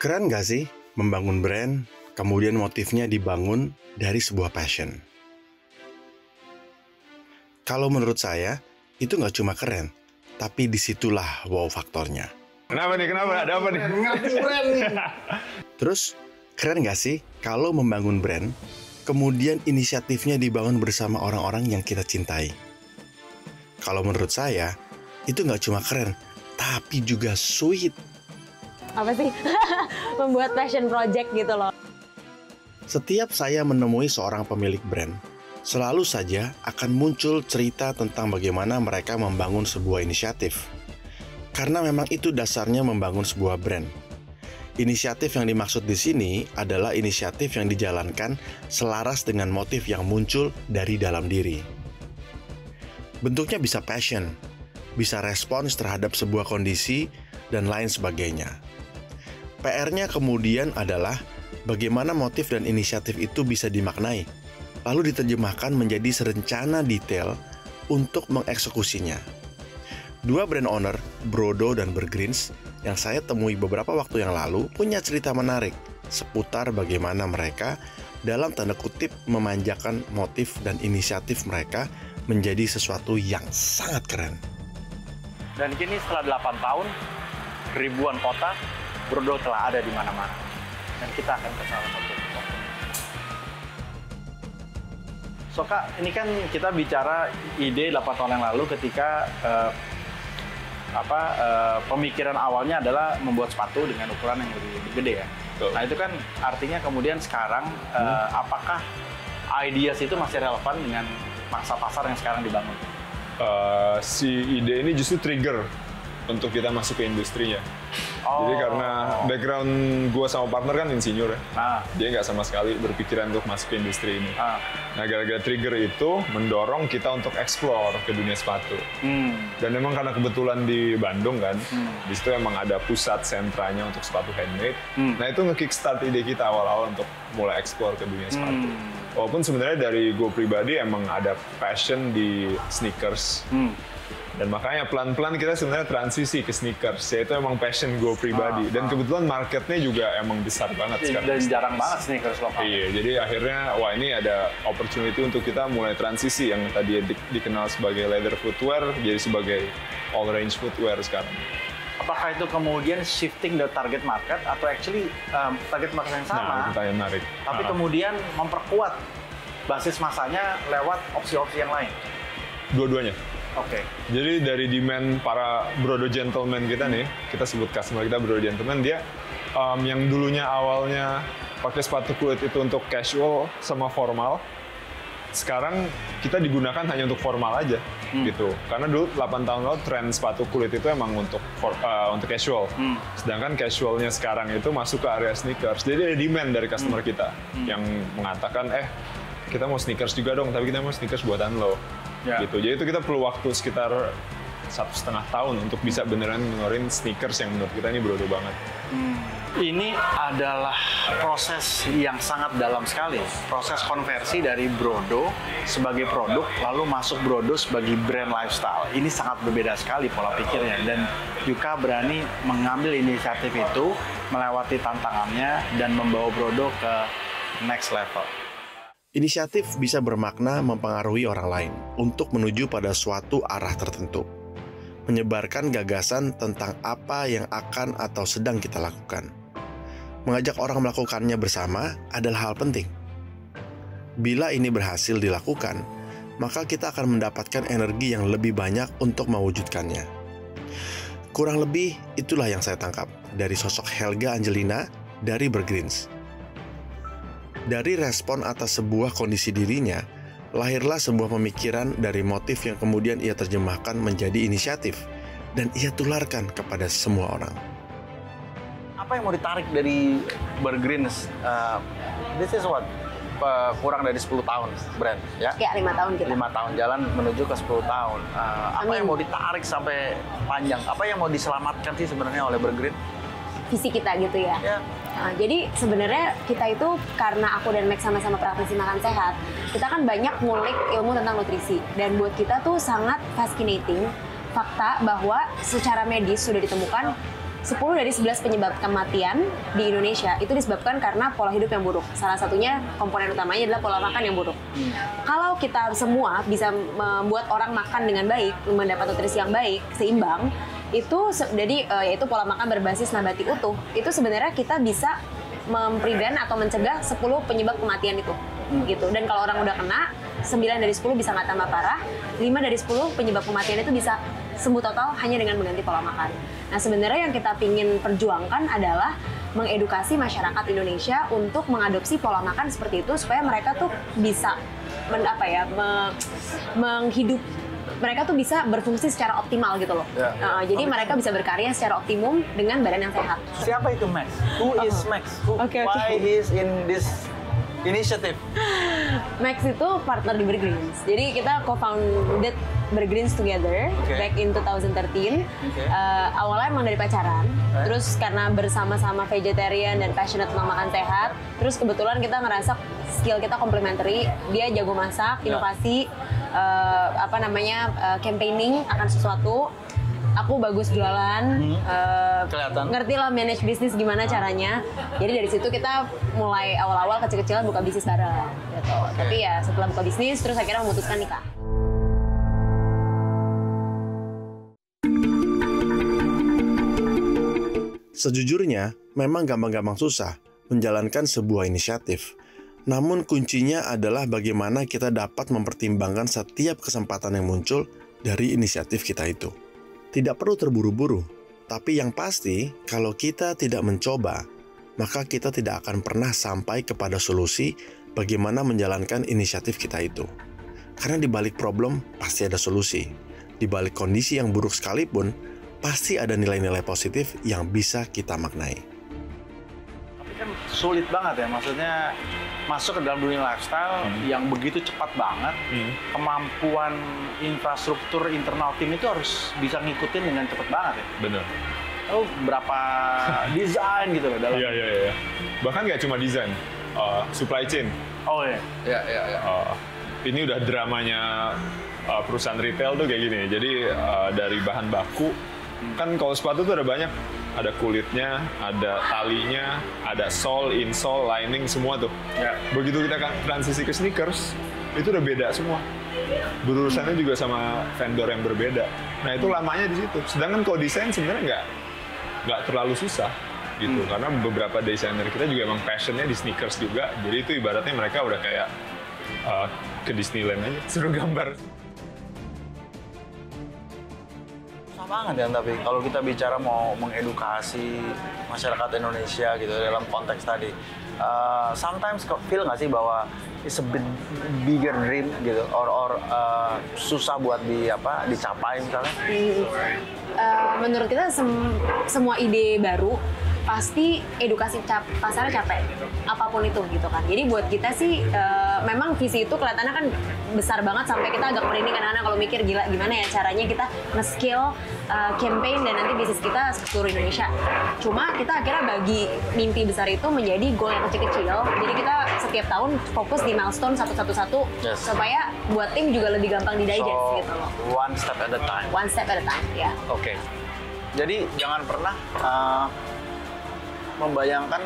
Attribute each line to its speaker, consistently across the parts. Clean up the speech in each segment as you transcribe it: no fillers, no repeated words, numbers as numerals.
Speaker 1: Keren gak sih membangun brand, kemudian motifnya dibangun dari sebuah passion? Kalau menurut saya, itu nggak cuma keren, tapi disitulah wow faktornya.
Speaker 2: Kenapa nih? Kenapa? Ada apa nih?
Speaker 3: Ngerti brand nih.
Speaker 1: Terus, keren nggak sih kalau membangun brand, kemudian inisiatifnya dibangun bersama orang-orang yang kita cintai? Kalau menurut saya, itu nggak cuma keren, tapi juga sweet.
Speaker 4: Apa sih? Membuat passion project gitu loh.
Speaker 1: Setiap saya menemui seorang pemilik brand, selalu saja akan muncul cerita tentang bagaimana mereka membangun sebuah inisiatif. Karena memang itu dasarnya membangun sebuah brand. Inisiatif yang dimaksud di sini adalah inisiatif yang dijalankan selaras dengan motif yang muncul dari dalam diri. Bentuknya bisa passion, bisa respons terhadap sebuah kondisi, dan lain sebagainya. PR-nya kemudian adalah bagaimana motif dan inisiatif itu bisa dimaknai, lalu diterjemahkan menjadi serencana detail untuk mengeksekusinya. Dua brand owner, Brodo dan Burgreens, yang saya temui beberapa waktu yang lalu punya cerita menarik seputar bagaimana mereka dalam tanda kutip memanjakan motif dan inisiatif mereka menjadi sesuatu yang sangat keren.
Speaker 5: Dan kini setelah 8 tahun, ribuan kota, Brodo telah ada di mana-mana. Dan kita akan ke salah satu toko. So Kak, ini kan kita bicara ide 8 tahun yang lalu ketika pemikiran awalnya adalah membuat sepatu dengan ukuran yang lebih gede ya.
Speaker 2: Betul.
Speaker 5: Nah itu kan artinya kemudian sekarang apakah ideas itu masih relevan dengan mangsa pasar yang sekarang dibangun?
Speaker 2: Si ide ini justru trigger untuk kita masuk ke industrinya. Jadi karena background gue sama partner kan insinyur ya, dia nggak sama sekali berpikiran untuk masuk ke industri ini. Nah gara-gara trigger itu mendorong kita untuk explore ke dunia sepatu. Dan memang karena kebetulan di Bandung kan, di situ emang ada pusat sentranya untuk sepatu handmade. Nah itu nge-kickstart ide kita awal-awal untuk mulai explore ke dunia sepatu. Walaupun sebenarnya dari gue pribadi emang ada passion di sneakers. Dan makanya pelan-pelan kita sebenarnya transisi ke sneakers, yaitu emang passion gue pribadi. Dan kebetulan marketnya juga emang besar banget sekarang.
Speaker 5: Dan jarang banget sneakers lokal.
Speaker 2: Iya, jadi akhirnya wah ini ada opportunity untuk kita mulai transisi yang tadi dikenal sebagai leather footwear jadi sebagai all range footwear sekarang.
Speaker 5: Apakah itu kemudian shifting the target market atau actually target market yang sama?
Speaker 2: Nah, itu pertanyaan menarik.
Speaker 5: Tapi kemudian memperkuat basis masanya lewat opsi-opsi yang lain?
Speaker 2: Dua-duanya.
Speaker 5: Oke.
Speaker 2: Jadi dari demand para Brodo gentleman kita nih, kita sebut customer kita Brodo gentleman, dia yang dulunya awalnya pakai sepatu kulit itu untuk casual sama formal, sekarang kita digunakan hanya untuk formal aja gitu. Karena dulu 8 tahun lalu tren sepatu kulit itu emang untuk casual. Sedangkan casualnya sekarang itu masuk ke area sneakers. Jadi ada demand dari customer kita yang mengatakan, kita mau sneakers juga dong, tapi kita mau sneakers buatan lo. Gitu. Jadi itu kita perlu waktu sekitar 1,5 tahun untuk bisa beneran ngeluarin sneakers yang menurut kita ini Brodo banget.
Speaker 5: Ini adalah proses yang sangat dalam sekali. Proses konversi dari Brodo sebagai produk, lalu masuk Brodo sebagai brand lifestyle. Ini sangat berbeda sekali pola pikirnya. Dan Yuka berani mengambil inisiatif itu, melewati tantangannya, dan membawa Brodo ke next level.
Speaker 1: Inisiatif bisa bermakna mempengaruhi orang lain untuk menuju pada suatu arah tertentu. Menyebarkan gagasan tentang apa yang akan atau sedang kita lakukan. Mengajak orang melakukannya bersama adalah hal penting. Bila ini berhasil dilakukan, maka kita akan mendapatkan energi yang lebih banyak untuk mewujudkannya. Kurang lebih itulah yang saya tangkap dari sosok Helga Angelina dari Burgreens. Dari respon atas sebuah kondisi dirinya, lahirlah sebuah pemikiran dari motif yang kemudian ia terjemahkan menjadi inisiatif dan ia tularkan kepada semua orang.
Speaker 5: Apa yang mau ditarik dari Burgreens? This is what? Kurang dari 10 tahun brand, ya?
Speaker 4: Ya, 5 tahun kita.
Speaker 5: 5 tahun jalan menuju ke 10 tahun. Apa yang mau ditarik sampai panjang? Apa yang mau diselamatkan sih sebenarnya oleh Burgreens?
Speaker 4: Visi kita gitu ya. Nah, jadi sebenarnya kita itu karena aku dan Max sama-sama praktisi makan sehat, kita kan banyak ngulik ilmu tentang nutrisi. Dan buat kita tuh sangat fascinating fakta bahwa secara medis sudah ditemukan 10 dari 11 penyebab kematian di Indonesia itu disebabkan karena pola hidup yang buruk. Salah satunya komponen utamanya adalah pola makan yang buruk. Kalau kita semua bisa membuat orang makan dengan baik, mendapat nutrisi yang baik, seimbang, itu jadi yaitu pola makan berbasis nabati utuh, itu sebenarnya kita bisa memprevent atau mencegah 10 penyebab kematian itu. Gitu. Dan kalau orang udah kena, 9 dari 10 bisa nggak tambah parah, 5 dari 10 penyebab kematian itu bisa sembuh total hanya dengan mengganti pola makan. Nah, sebenarnya yang kita pingin perjuangkan adalah mengedukasi masyarakat Indonesia untuk mengadopsi pola makan seperti itu supaya mereka tuh bisa mereka tuh bisa berfungsi secara optimal gitu loh. Jadi mereka bisa berkarya secara optimum dengan badan yang sehat.
Speaker 5: Siapa itu Max? Who is Max? Why he is in this initiative?
Speaker 4: Max itu partner di Bergreens. Jadi kita co-founded Bergreens together back in 2013. Awalnya emang dari pacaran. Terus karena bersama-sama vegetarian dan passionate tentang makan sehat, terus kebetulan kita ngerasa skill kita complementary. Dia jago masak, inovasi, campaigning akan sesuatu. Aku bagus jualan, ngerti lah manage bisnis gimana caranya. Jadi dari situ kita mulai awal-awal kecil-kecilan buka bisnis bareng gitu. Tapi ya setelah buka bisnis terus akhirnya memutuskan nikah.
Speaker 1: Sejujurnya, memang gampang-gampang susah menjalankan sebuah inisiatif. Namun kuncinya adalah bagaimana kita dapat mempertimbangkan setiap kesempatan yang muncul dari inisiatif kita itu. Tidak perlu terburu-buru, tapi yang pasti kalau kita tidak mencoba, maka kita tidak akan pernah sampai kepada solusi bagaimana menjalankan inisiatif kita itu. Karena di balik problem pasti ada solusi. Di balik kondisi yang buruk sekalipun, pasti ada nilai-nilai positif yang bisa kita maknai.
Speaker 5: Tapi kan sulit banget ya, maksudnya masuk ke dalam dunia lifestyle yang begitu cepat banget, kemampuan infrastruktur internal tim itu harus bisa ngikutin dengan cepat banget ya.
Speaker 2: Bener.
Speaker 5: Oh, berapa desain gitu loh dalam.
Speaker 2: Iya. Bahkan nggak cuma desain, supply chain.
Speaker 5: Oh iya.
Speaker 2: Iya. Ini udah dramanya perusahaan retail tuh kayak gini. Jadi dari bahan baku, kan kalau sepatu tuh ada banyak. Ada kulitnya, ada talinya, ada sole, insole, lining, semua tuh. Ya. Begitu kita transisi ke sneakers, itu udah beda semua. Berurusannya juga sama vendor yang berbeda. Nah itu lamanya di situ. Sedangkan kalau desain sebenarnya nggak terlalu susah gitu. Karena beberapa desainer kita juga emang passionnya di sneakers juga. Jadi itu ibaratnya mereka udah kayak ke Disneyland aja, suruh gambar.
Speaker 5: Banget ya, tapi kalau kita bicara mau mengedukasi masyarakat Indonesia gitu dalam konteks tadi, sometimes feel nggak sih bahwa it's a bigger dream gitu, or susah buat dicapai misalnya?
Speaker 4: Menurut kita semua ide baru pasti edukasi pasarnya capek, apapun itu gitu kan. Jadi buat kita sih memang visi itu kelihatannya kan besar banget sampai kita agak merinding kadang-kadang kalau mikir gila gimana ya caranya kita nge-scale campaign dan nanti bisnis kita seluruh Indonesia. Cuma kita akhirnya bagi mimpi besar itu menjadi goal yang kecil-kecil. Jadi kita setiap tahun fokus di milestone satu-satu supaya buat tim juga lebih gampang di-digest gitu loh.
Speaker 5: One step at a time.
Speaker 4: One step at a time, ya.
Speaker 5: Oke. Jadi jangan pernah membayangkan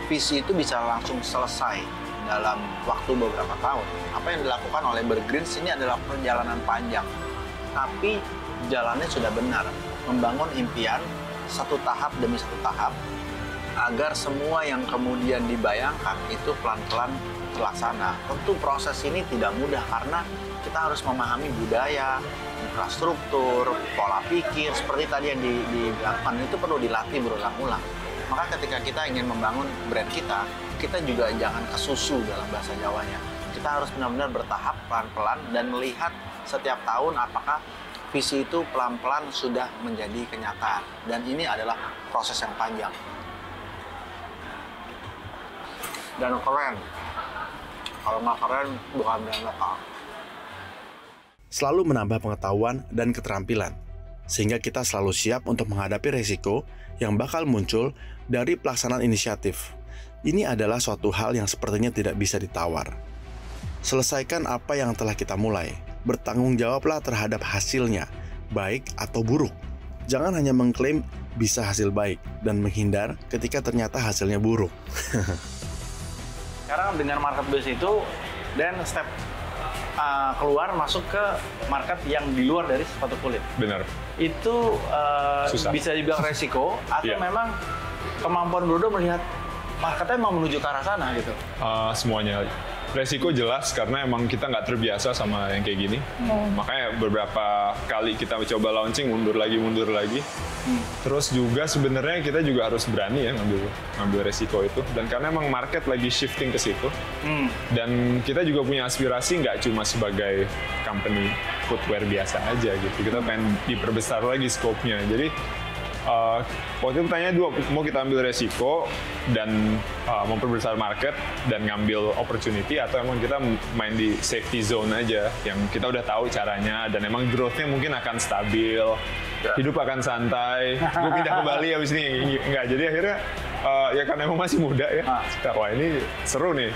Speaker 5: visi itu bisa langsung selesai dalam waktu beberapa tahun. Apa yang dilakukan oleh Bergreens ini adalah perjalanan panjang, tapi jalannya sudah benar. Membangun impian satu tahap demi satu tahap, agar semua yang kemudian dibayangkan itu pelan-pelan terlaksana. Tentu proses ini tidak mudah karena kita harus memahami budaya, infrastruktur, pola pikir, seperti tadi yang dilakukan itu perlu dilatih berulang-ulang. Maka ketika kita ingin membangun brand kita juga jangan kesusu dalam bahasa Jawanya. Kita harus benar-benar bertahap pelan-pelan dan melihat setiap tahun apakah visi itu pelan-pelan sudah menjadi kenyataan. Dan ini adalah proses yang panjang. Dan keren. Kalau nggak keren, bukan brand lokal.
Speaker 1: Selalu menambah pengetahuan dan keterampilan, sehingga kita selalu siap untuk menghadapi resiko yang bakal muncul dari pelaksanaan inisiatif. Ini adalah suatu hal yang sepertinya tidak bisa ditawar. Selesaikan apa yang telah kita mulai. Bertanggung jawablah terhadap hasilnya, baik atau buruk. Jangan hanya mengklaim bisa hasil baik dan menghindar ketika ternyata hasilnya buruk.
Speaker 5: Sekarang dengan marketplace itu, dan step keluar masuk ke market yang di luar dari sepatu kulit.
Speaker 2: Benar.
Speaker 5: Itu bisa dibilang resiko atau memang kemampuan Brodo melihat marketnya mau menuju ke arah sana gitu?
Speaker 2: Semuanya. Resiko jelas karena emang kita nggak terbiasa sama yang kayak gini. Makanya beberapa kali kita coba launching mundur lagi. Terus juga sebenarnya kita juga harus berani ya ngambil resiko itu. Dan karena emang market lagi shifting ke situ. Dan kita juga punya aspirasi nggak cuma sebagai company footwear biasa aja gitu. Kita pengen diperbesar lagi scope-nya. Jadi waktu itu pertanyaan dua, mau kita ambil resiko dan memperbesar market dan ngambil opportunity, atau emang kita main di safety zone aja yang kita udah tahu caranya dan emang growth-nya mungkin akan stabil, hidup akan santai, gue pindah ke Bali abis ini. Enggak, jadi akhirnya ya karena emang masih muda ya, wah ini seru nih.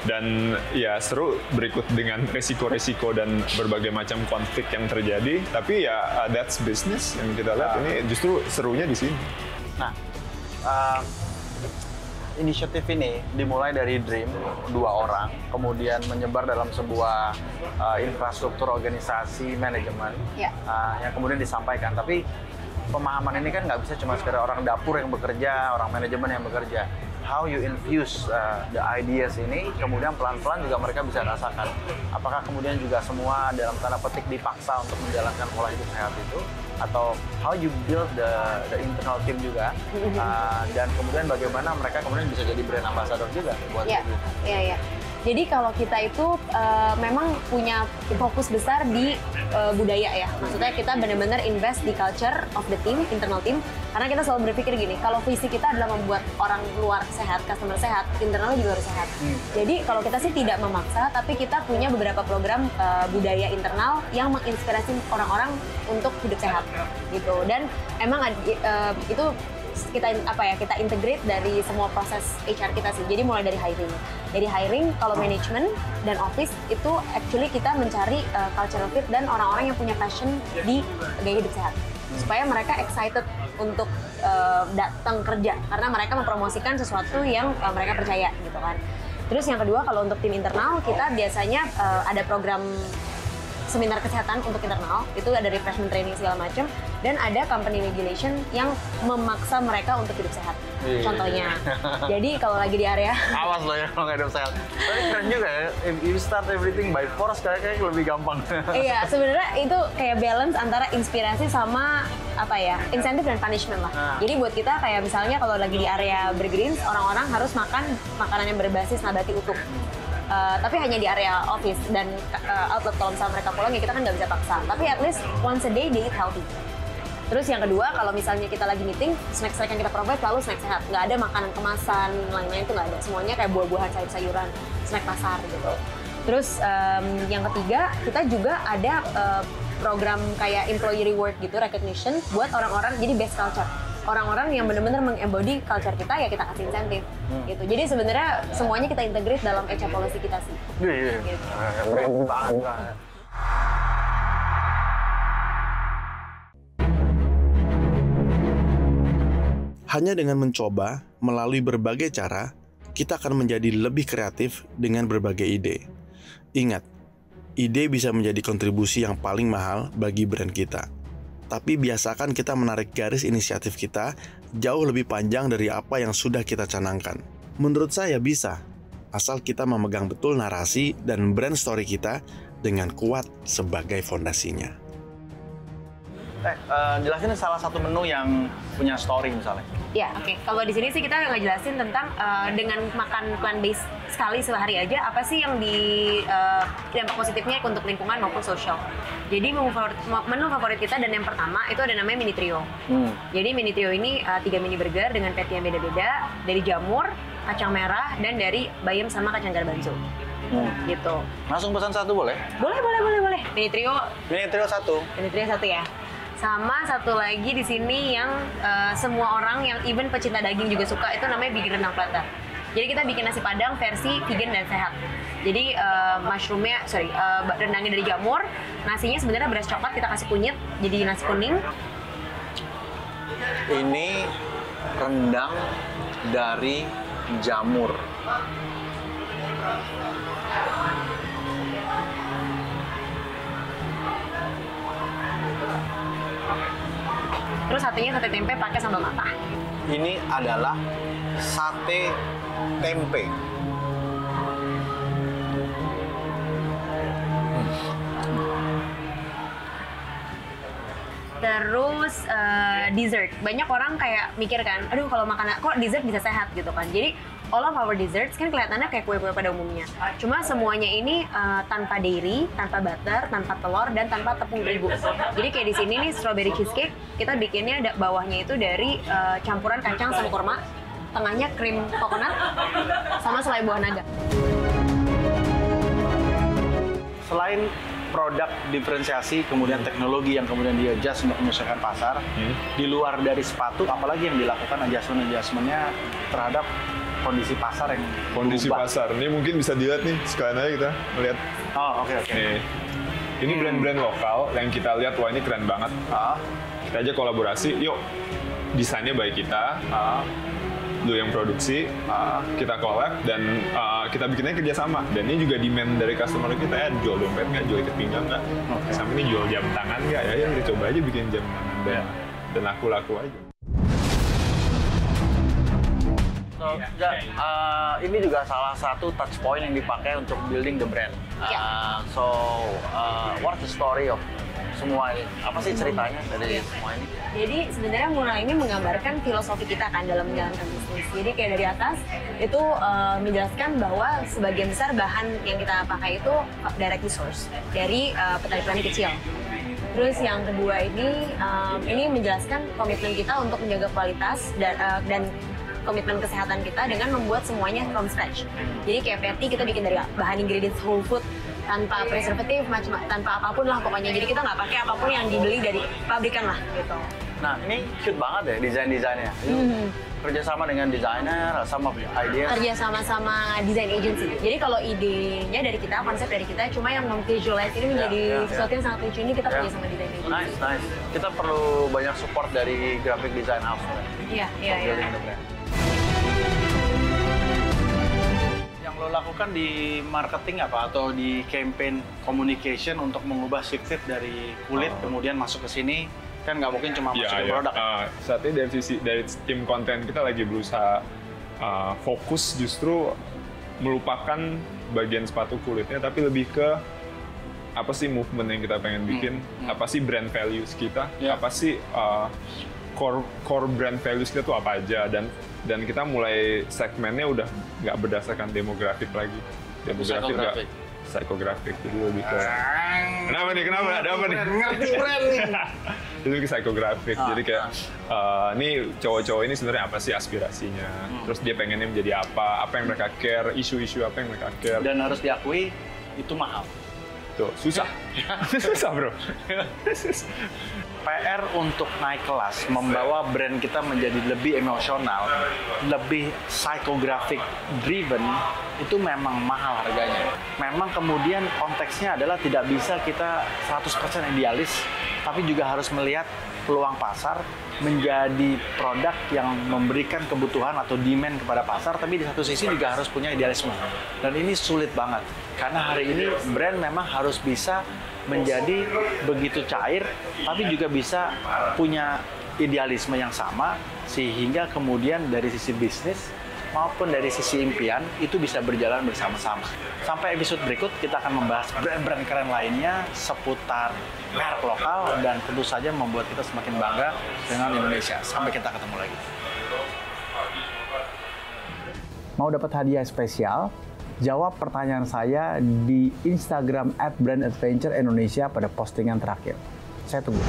Speaker 2: Dan ya seru berikut dengan resiko-resiko dan berbagai macam konflik yang terjadi, tapi ya that's business yang kita lihat. Ini justru serunya di sini.
Speaker 5: Nah, inisiatif ini dimulai dari dream 2 orang, kemudian menyebar dalam sebuah infrastruktur organisasi manajemen yang kemudian disampaikan. Tapi pemahaman ini kan nggak bisa cuma sekedar orang dapur yang bekerja, orang manajemen yang bekerja. How you infuse the ideas ini, kemudian pelan-pelan juga mereka bisa rasakan. Apakah kemudian juga semua dalam tanda petik dipaksa untuk menjalankan pola hidup sehat itu, atau how you build the internal team juga, dan kemudian bagaimana mereka kemudian bisa jadi brand ambassador juga buat itu.
Speaker 4: Iya. Jadi kalau kita itu memang punya fokus besar di budaya ya. Maksudnya kita benar-benar invest di culture of the team, internal team. Karena kita selalu berpikir gini, kalau visi kita adalah membuat orang luar sehat, customer sehat, internalnya juga harus sehat. Jadi kalau kita sih tidak memaksa, tapi kita punya beberapa program budaya internal yang menginspirasi orang-orang untuk hidup sehat gitu. Dan emang itu kita integrate dari semua proses HR kita sih. Jadi mulai dari hiring. Dari hiring, kalau manajemen dan office itu actually kita mencari cultural fit dan orang-orang yang punya passion di gaya hidup sehat. Supaya mereka excited untuk datang kerja karena mereka mempromosikan sesuatu yang mereka percaya gitu kan. Terus yang kedua, kalau untuk tim internal kita biasanya ada program seminar kesehatan untuk internal, itu ada refreshment training segala macam, dan ada company regulation yang memaksa mereka untuk hidup sehat. Contohnya, jadi kalau lagi di area
Speaker 5: awas loh ya kalau nggak hidup sehat. Tapi keren juga ya, if you start everything by force kayaknya lebih gampang.
Speaker 4: Iya, sebenarnya itu kayak balance antara inspirasi sama insentif dan punishment lah. Jadi buat kita kayak misalnya kalau lagi di area Bergreens, orang-orang harus makan makanan yang berbasis nabati utuh. Tapi hanya di area office dan outlet. Kalau misalnya mereka pulang ya kita kan nggak bisa paksa. Tapi at least once a day they eat healthy. Terus yang kedua, kalau misalnya kita lagi meeting, snack-snack yang kita provide selalu snack sehat. Nggak ada makanan kemasan, lain-lain itu nggak ada. Semuanya kayak buah-buahan, sayur-sayuran, snack pasar gitu. Terus yang ketiga, kita juga ada program kayak employee reward gitu, recognition buat orang-orang, jadi best culture. Orang-orang yang benar-benar meng-embody culture kita ya kita kasih insentif gitu. Jadi sebenarnya semuanya kita integrate dalam HR policy kita sih.
Speaker 5: Iya.
Speaker 4: Gitu.
Speaker 5: Keren banget.
Speaker 1: Hanya dengan mencoba melalui berbagai cara, kita akan menjadi lebih kreatif dengan berbagai ide. Ingat, ide bisa menjadi kontribusi yang paling mahal bagi brand kita. Tapi biasakan kita menarik garis inisiatif kita jauh lebih panjang dari apa yang sudah kita canangkan. Menurut saya bisa, asal kita memegang betul narasi dan brand story kita dengan kuat sebagai fondasinya.
Speaker 5: Jelasin salah satu menu yang punya story misalnya.
Speaker 4: Ya, oke. Kalau di sini sih kita ngejelasin tentang dengan makan plant-based sekali sehari aja, apa sih yang dampak positifnya untuk lingkungan maupun sosial. Jadi menu favorit kita dan yang pertama itu ada namanya mini trio. Jadi mini trio ini 3 mini burger dengan patty yang beda-beda, dari jamur, kacang merah, dan dari bayam sama kacang garbanzo. Gitu.
Speaker 5: Langsung pesan satu boleh?
Speaker 4: Boleh. Mini trio
Speaker 5: satu.
Speaker 4: Mini trio satu ya. Sama satu lagi di sini yang semua orang yang even pecinta daging juga suka, itu namanya bikin rendang platter. Jadi kita bikin nasi padang versi vegan dan sehat. Jadi rendangnya dari jamur, nasinya sebenarnya beras coklat kita kasih kunyit jadi nasi kuning.
Speaker 5: Ini rendang dari jamur.
Speaker 4: Terus satunya sate tempe pakai sambal mata.
Speaker 5: Ini adalah sate tempe.
Speaker 4: Terus dessert. Banyak orang kayak mikir kan, aduh kalau makan kok dessert bisa sehat gitu kan. Jadi all of our desserts kan kelihatannya kayak kue-kue pada umumnya. Cuma semuanya ini tanpa dairy, tanpa butter, tanpa telur, dan tanpa tepung terigu. Jadi kayak di sini nih strawberry cheesecake, kita bikinnya bawahnya itu dari campuran kacang sama kurma, tengahnya krim coconut, sama selai buah naga.
Speaker 5: Selain produk diferensiasi, kemudian teknologi yang kemudian di-adjust untuk menyesuaikan pasar, di luar dari sepatu, apalagi yang dilakukan adjustment-adjustmentnya terhadap kondisi pasar yang
Speaker 2: kondisi
Speaker 5: berubah.
Speaker 2: Pasar. Ini mungkin bisa dilihat nih, sekalian aja kita melihat.
Speaker 5: Oh, oke.
Speaker 2: Nih. Ini brand-brand lokal yang kita lihat, wah ini keren banget. Kita aja kolaborasi, yuk desainnya baik kita, lu yang produksi, kita collab, dan kita bikinnya kerjasama. Dan ini juga demand dari customer kita, ya jual dompet nggak, jual ikat pinggang nggak, sampai ini jual jam tangan nggak, ya kita coba aja bikin jam tangan dan laku-laku aja.
Speaker 5: So, ini juga salah satu touch point yang dipakai untuk building the brand. What's the story of semua ini? Apa sih ceritanya dari semua ini?
Speaker 4: Jadi sebenarnya mulai ini menggambarkan filosofi kita kan dalam menjalankan bisnis. Jadi kayak dari atas itu menjelaskan bahwa sebagian besar bahan yang kita pakai itu directly source dari petani-petani kecil. Terus yang kedua ini menjelaskan komitmen kita untuk menjaga kualitas dan komitmen kesehatan kita dengan membuat semuanya from scratch. Jadi kayak patty kita bikin dari bahan ingredients whole food, tanpa preservatif, tanpa apapun lah pokoknya. Jadi kita nggak pakai apapun yang dibeli dari pabrikan lah gitu.
Speaker 5: Nah, ini cute banget ya desain-desainnya. Kerjasama dengan desainer, sama idea.
Speaker 4: Kerjasama design agency. Jadi kalau idenya dari kita, konsep dari kita, cuma yang memvisualize ini menjadi sesuatu yang sangat lucu, ini kita kerja sama design agency.
Speaker 5: Nice. Kita perlu banyak support dari graphic design house.
Speaker 4: Iya.
Speaker 5: Yang lo lakukan di marketing apa, atau di campaign communication untuk mengubah shifted dari kulit kemudian masuk ke sini, kan nggak mungkin cuma masukin produk.
Speaker 2: Saat ini dari tim konten kita lagi berusaha fokus justru melupakan bagian sepatu kulitnya, tapi lebih ke apa sih movement yang kita pengen bikin, apa sih brand values kita, apa sih core brand values kita tuh apa aja, dan kita mulai segmennya udah nggak berdasarkan demografik lagi, demografik nggak psychographic, jadi lebih ke kenapa ada apa nih,
Speaker 5: ngerti brand nih.
Speaker 2: Jadi ke psychographic, jadi kayak nih cowok-cowok ini sebenarnya apa sih aspirasinya, terus dia pengennya menjadi apa yang mereka care, isu-isu apa yang mereka care,
Speaker 5: dan harus diakui itu mahal.
Speaker 2: tuh susah susah bro.
Speaker 5: PR untuk naik kelas, membawa brand kita menjadi lebih emosional, lebih psychographic driven, itu memang mahal harganya. Memang kemudian konteksnya adalah tidak bisa kita 100% idealis, tapi juga harus melihat peluang pasar, menjadi produk yang memberikan kebutuhan atau demand kepada pasar, tapi di satu sisi juga harus punya idealisme. Dan ini sulit banget, karena hari ini brand memang harus bisa menjadi begitu cair, tapi juga bisa punya idealisme yang sama, sehingga kemudian dari sisi bisnis maupun dari sisi impian itu bisa berjalan bersama-sama. Sampai episode berikut kita akan membahas brand-brand keren lainnya seputar merek lokal dan tentu saja membuat kita semakin bangga dengan Indonesia. Sampai kita ketemu lagi. Mau dapat hadiah spesial? Jawab pertanyaan saya di Instagram @brandadventureindonesia pada postingan terakhir. Saya tunggu.